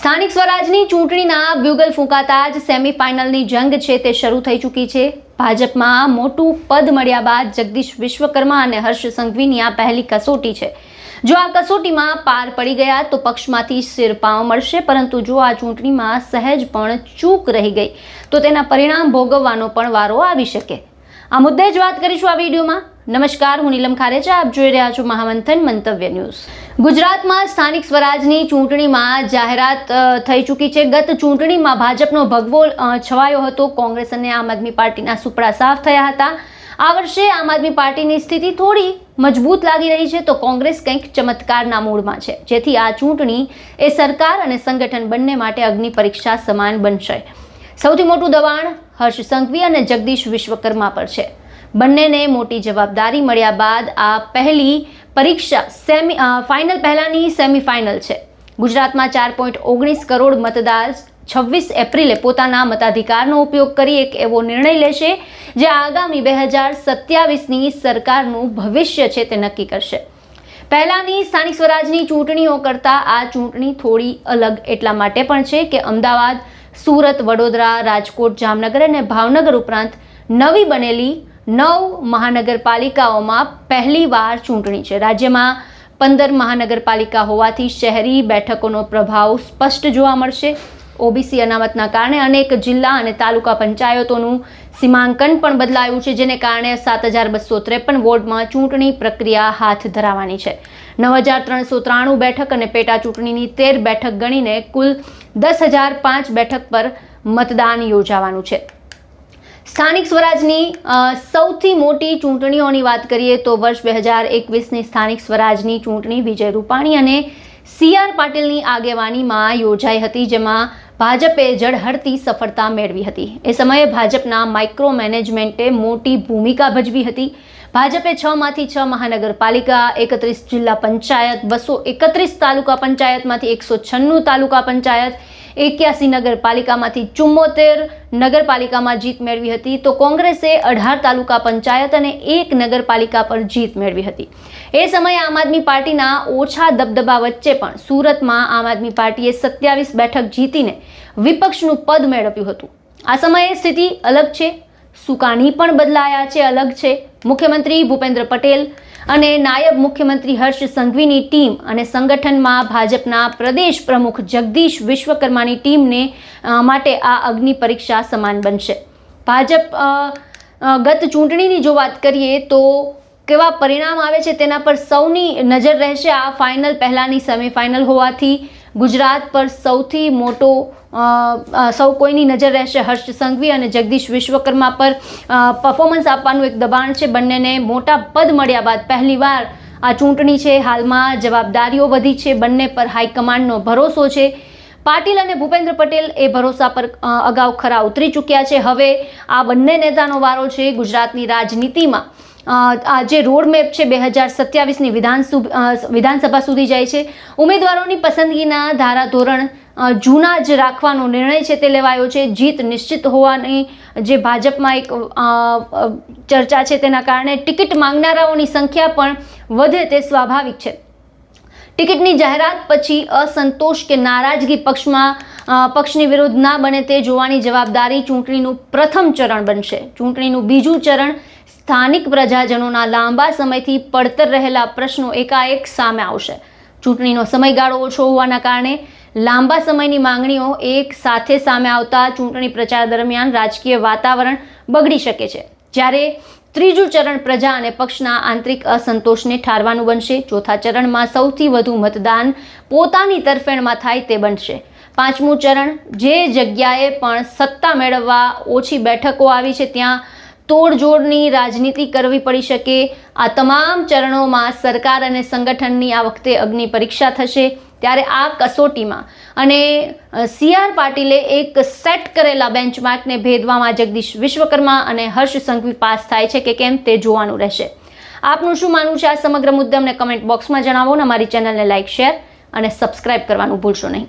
સ્થાનિક સ્વરાજની ચૂંટણીના બ્યુગલ ફૂંકાતા જ સેમીફાઇનલની જંગ છે તે શરૂ થઈ ચૂકી છે। ભાજપમાં મોટું પદ મળ્યા બાદ જગદીશ વિશ્વકર્મા અને હર્ષ સંઘવીની આ પહેલી કસોટી છે। જો આ કસોટીમાં પાર પડી ગયા તો પક્ષમાંથી સિરપાવ મળશે, પરંતુ જો આ ચૂંટણીમાં સહેજ પણ ચૂક રહી ગઈ તો તેના પરિણામ ભોગવવાનો પણ વારો આવી શકે। આ મુદ્દે જ વાત કરીશું આ વિડીયોમાં। નમસ્કાર, હું નીલમ ખારેચા, આપ જોઈ રહ્યા છો મહામંથન મંતવ્ય ન્યૂઝ। ગુજરાતમાં સ્થાનિક સ્વરાજની ચૂંટણીમાં જાહેરાત થઈ ચૂકી છે। ગત ચૂંટણીમાં ભાજપનો ભગવો છવાયો હતો, કોંગ્રેસ અને આમ આદમી પાર્ટીના સુપડા સાફ થયા હતા। આ વર્ષે આમ આદમી પાર્ટીની સ્થિતિ થોડી મજબૂત લાગી રહી છે, તો કોંગ્રેસ કંઈક ચમત્કારના મૂડમાં છે, જેથી આ ચૂંટણી એ સરકાર અને સંગઠન બંને માટે અગ્નિ પરીક્ષા સમાન બનશે। સૌથી મોટું દબાણ હર્ષ સંઘવી અને જગદીશ વિશ્વકર્મા પર છે। બંનેને મોટી જવાબદારી મળ્યા બાદ આ પહેલી પરીક્ષા ફાઇનલ પહેલાની સેમીફાઇનલ છે। ગુજરાતમાં 4.19 કરોડ મતદાર 26 એપ્રિલે પોતાના મતાધિકારનો ઉપયોગ કરી એક એવો નિર્ણય લેશે જે આગામી 2027ની સરકારનું ભવિષ્ય છે તે નક્કી કરશે। પહેલાની સ્થાનિક સ્વરાજની ચૂંટણીઓ કરતાં આ ચૂંટણી થોડી અલગ એટલા માટે પણ છે કે અમદાવાદ, સુરત, વડોદરા, રાજકોટ, જામનગર અને ભાવનગર ઉપરાંત નવી બનેલી 9 મહાનગરપાલિકાઓમાં પહેલીવાર ચૂંટણી છે। રાજ્યમાં 15 મહાનગરપાલિકા હોવાથી શહેરી બેઠકોનો પ્રભાવ સ્પષ્ટ જોવા મળશે। ઓબીસી અનામતના કારણે અનેક જિલ્લા અને તાલુકા પંચાયતોનું સીમાંકન પણ બદલાયું છે, જેને કારણે 7253 વોર્ડમાં ચૂંટણી પ્રક્રિયા હાથ ધરાવવાની છે। 9393 બેઠક અને પેટા ચૂંટણીની 13 બેઠક ગણીને કુલ 10005 બેઠક પર મતદાન યોજાવાનું છે। સ્થાનિક સ્વરાજની સૌથી મોટી ચૂંટણીઓની વાત કરીએ તો વર્ષ 2021ની સ્થાનિક સ્વરાજની ચૂંટણી વિજય રૂપાણી અને CR પાટીલની આગેવાનીમાં યોજાઈ હતી, જેમાં ભાજપે ઝળહળતી સફળતા મેળવી હતી। એ સમયે ભાજપના માઇક્રો મેનેજમેન્ટે મોટી ભૂમિકા ભજવી હતી। ભાજપે 6માંથી 6 મહાનગરપાલિકા, 31 જિલ્લા પંચાયત, 231 તાલુકા પંચાયતમાંથી 196 તાલુકા પંચાયત, 81 નગરપાલિકામાંથી 74 નગરપાલિકામાં જીત મેળવી હતી, તો કોંગ્રેસે 18 તાલુકા પંચાયત અને 1 નગરપાલિકા પર જીત મેળવી હતી। એ સમયે આમ આદમી પાર્ટીના ઓછા દબદબા વચ્ચે પણ સુરતમાં આમ આદમી પાર્ટીએ 27 બેઠક જીતીને વિપક્ષનું પદ મેળવ્યું હતું। આ સમયે સ્થિતિ અલગ છે, સુકાની પણ બદલાયા છે, અલગ છે। મુખ્યમંત્રી ભૂપેન્દ્ર પટેલ અને નાયબ મુખ્યમંત્રી હર્ષ સંઘવીની ટીમ અને સંગઠનમાં ભાજપના પ્રદેશ પ્રમુખ જગદીશ વિશ્વકર્માની ટીમને માટે આ અગ્નિ પરીક્ષા સમાન બનશે। ભાજપ ગત ચૂંટણીની જો વાત કરીએ તો કેવા પરિણામ આવે છે તેના પર સૌની નજર રહેશે। આ ફાઇનલ પહેલાની સેમીફાઇનલ હોવાથી ગુજરાત પર સૌથી મોટો સૌ કોઈની નજર રહેશે હર્ષ સંઘવી અને જગદીશ વિશ્વકર્મા પર પરફોર્મન્સ આપવાનું એક દબાણ છે। બંનેને મોટા પદ મળ્યા બાદ પહેલીવાર આ ચૂંટણી છે। હાલમાં જવાબદારીઓ વધી છે, બંને પર હાઈકમાન્ડનો ભરોસો છે। પાટીલ અને ભૂપેન્દ્ર પટેલ એ ભરોસા પર અગાઉ ખરા ઉતરી ચૂક્યા છે। હવે આ બંને નેતાનો વારો છે। ગુજરાતની રાજનીતિમાં આ જે રોડમેપ છે 2027ની વિધાનસભા સુધી જાય છે। ઉમેદવારોની પસંદગીના ધારાધોરણ જૂના જ રાખવાનો નિર્ણય છે તે લેવાયો છે। જીત નિશ્ચિત હોવાની જે ભાજપમાં એક ચર્ચા છે, તેના કારણે ટિકિટ માંગનારાઓની સંખ્યા પણ વધે તે સ્વાભાવિક છે। ટિકિટની જાહેરાત પછી અસંતોષ કે નારાજગી પક્ષની વિરુદ્ધ ના બને તે જોવાની જવાબદારી ચૂંટણીનું પ્રથમ ચરણ બનશે। ચૂંટણીનું બીજું ચરણ સ્થાનિક પ્રજાજનોના લાંબા સમયથી પડતર રહેલા પ્રશ્નો એકાએક સામે આવશે। ચૂંટણીનો સમયગાળો ઓછો હોવાના કારણે લાંબા સમયની માંગણીઓ એક સાથે સામે આવતા ચૂંટણી પ્રચાર દરમિયાન રાજકીય વાતાવરણ બગડી શકે છે। જ્યારે ત્રીજું ચરણ પ્રજા અને પક્ષના આંતરિક અસંતોષને ઠારવાનું બનશે। ચોથા ચરણમાં સૌથી વધુ મતદાન પોતાની તરફેણમાં થાય તે બનશે। પાંચમું ચરણ જે જગ્યાએ પણ સત્તા મેળવવા ઓછી બેઠકો આવી છે ત્યાં તોડજોડની રાજનીતિ કરવી પડી શકે। આ તમામ ચરણોમાં સરકાર અને સંગઠનની આ વખતે અગ્નિ પરીક્ષા થશે। ત્યારે આ કસોટીમાં અને CR પાટીલે એક સેટ કરેલા બેન્ચમાર્કને ભેદવામાં જગદીશ વિશ્વકર્મા અને હર્ષ સંઘવી પાસ થાય છે કે કેમ તે જોવાનું રહેશે। આપનું શું માનવું છે આ સમગ્ર મુદ્દે અમને કમેન્ટ બોક્સમાં જણાવો। અમારી ચેનલને લાઇક, શેર અને સબસ્ક્રાઇબ કરવાનું ભૂલશો નહીં।